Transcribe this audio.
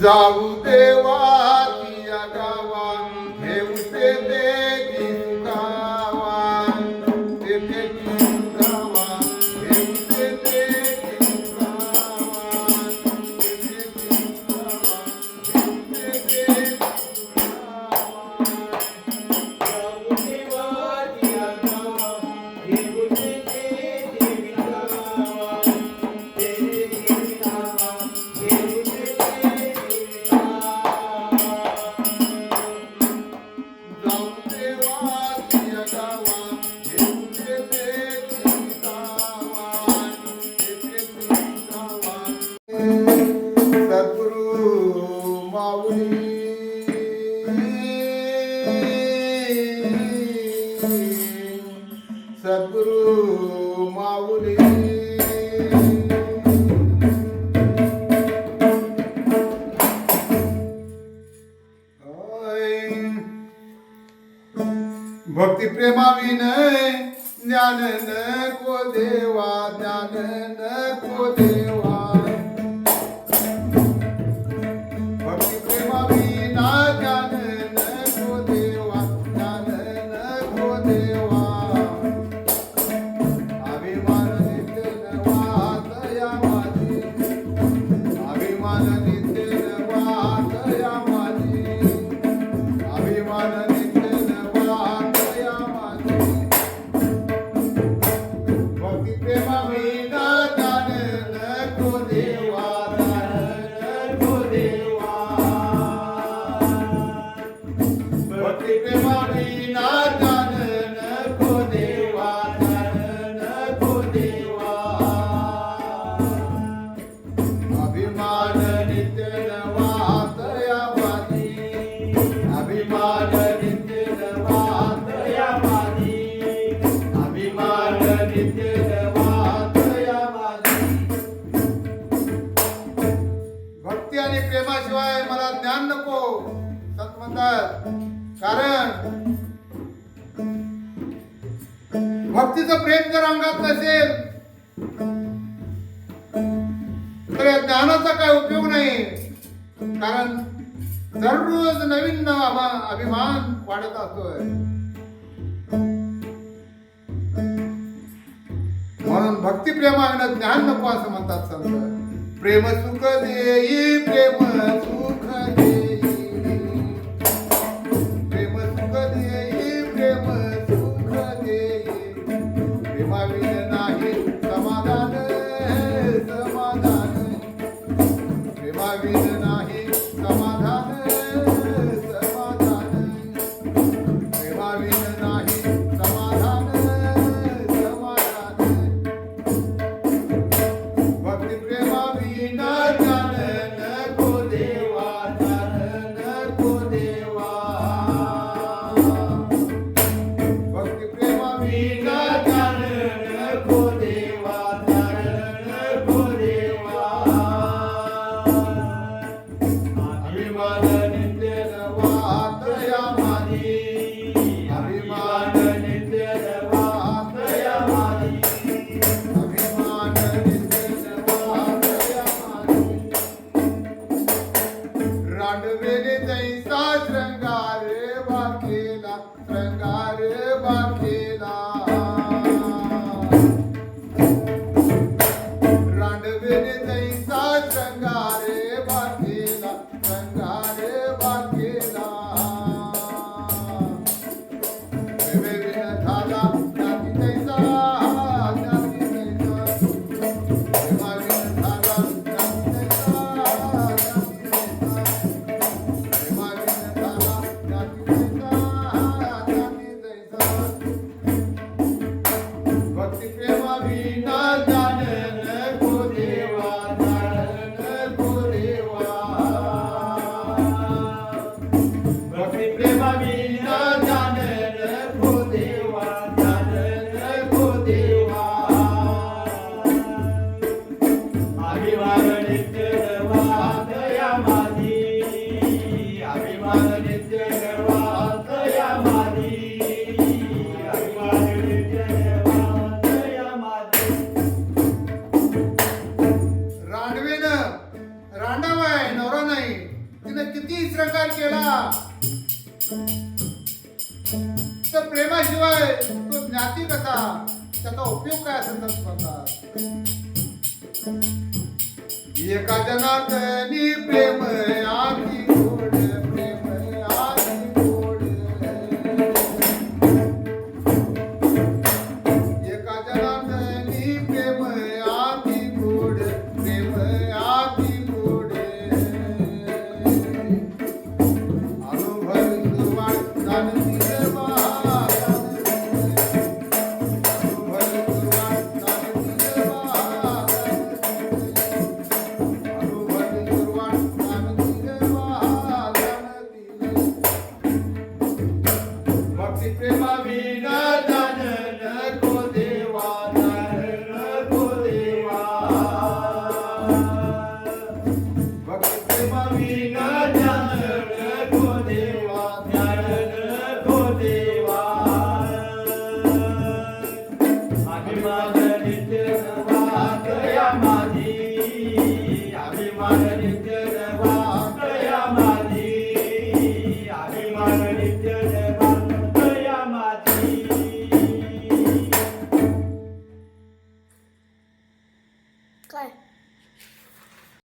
जाऊ देवाच्या गावा घेऊ ते देगी सुखावा तेथे सुखावा घेऊ ते देगी सुखावा तेथे सुखावा घेऊ ते देगी सद्गुरु माऊली भक्ती प्रेमाविनय ज्ञान नको देवा ज्ञान नको देवा भक्ती प्रेमाविना ज्ञान नको देवा ज्ञान नको देवा अभिमान नित्य नवातया माझी अभिमान नित्य नवातया माझी अभिमान नित्य नवातया माझी भक्ती प्रेमाविना ज्ञान नको देवा ज्ञान नको देवा भक्ती प्रेमाविना ज्ञान नको देवा ज्ञान नको देवा अभिमान नित्य नवातया माझी अभिमान नित्य नवातया माझी अभिमान नित्य नवातया माझी भक्ती आणि प्रेमाशिवाय मला ज्ञान नको संत म्हणतात कारण भक्तीचं प्रेम जर अंगात नसेल तर या ज्ञानाचा काय उपयोग नाही कारण दररोज नवीन अभिमान वाढत असतोय म्हणून भक्ती प्रेमाविना ज्ञान नको असं म्हणतात संत प्रेम सुख देई प्रेम सुख देई प्रेम सुख देई प्रेम सुख देई प्रेमाविन नाही समाधान समाधान प्रेमाविन नाही समाधान समाधान प्रेमाविन नाही समाधान समाधान भक्ती प्रेमाविना ज्ञान नको देवा ज्ञान नको देवा भक्ती प्रेमाविना ज्ञान नको देवा ज्ञान नको देवा अभिमान नित्य नवातया माझी अभिमान नित्य नवातया माझी अभिमान नित्य नवातया माझी रांडवेने तैसा श्रंगार बाकेला श्रंगार बाकेला रांडवेने तैसा श्रंगार बाकेला श्रंगार बाकेला प्रेमेविन झाला ज्ञाती तैसा ज्ञाती तैसा प्रेमाविन झाला ज्ञाती तैसा ज्ञाती तैसा प्रेमाविन झाला ज्ञाती तैसा ज्ञाती तैसा भक्ती प्रेमाविना ज्ञान नको देवा ज्ञान नको देवा भक्ती प्रेमाविना ज्ञान नको देवा ज्ञान नको देवा अभिमान नित्य नवातया माझी अभिमान नित्य नवातया माझी अभिमान नित्य नवातया माझी रांडवेनं श्रंगार केला तर प्रेमाशिवाय तो ज्ञाती कसा, त्याचा उपयोग काय असं म्हणतात. एका जनार्दनी प्रेम आती गोड, प्रेम आती गोड. एका जनार्दनी प्रेम आती गोड, प्रेम आती गोड. अनुभव सुरुवात झाली प्रेमा विना ज्ञान नको देवा, ज्ञान नको देवा. भक्ती प्रेमा विना ज्ञान नको देवा, ज्ञान नको देवा. अभिमान नित्य वाकया माझी, अभिमान नित्य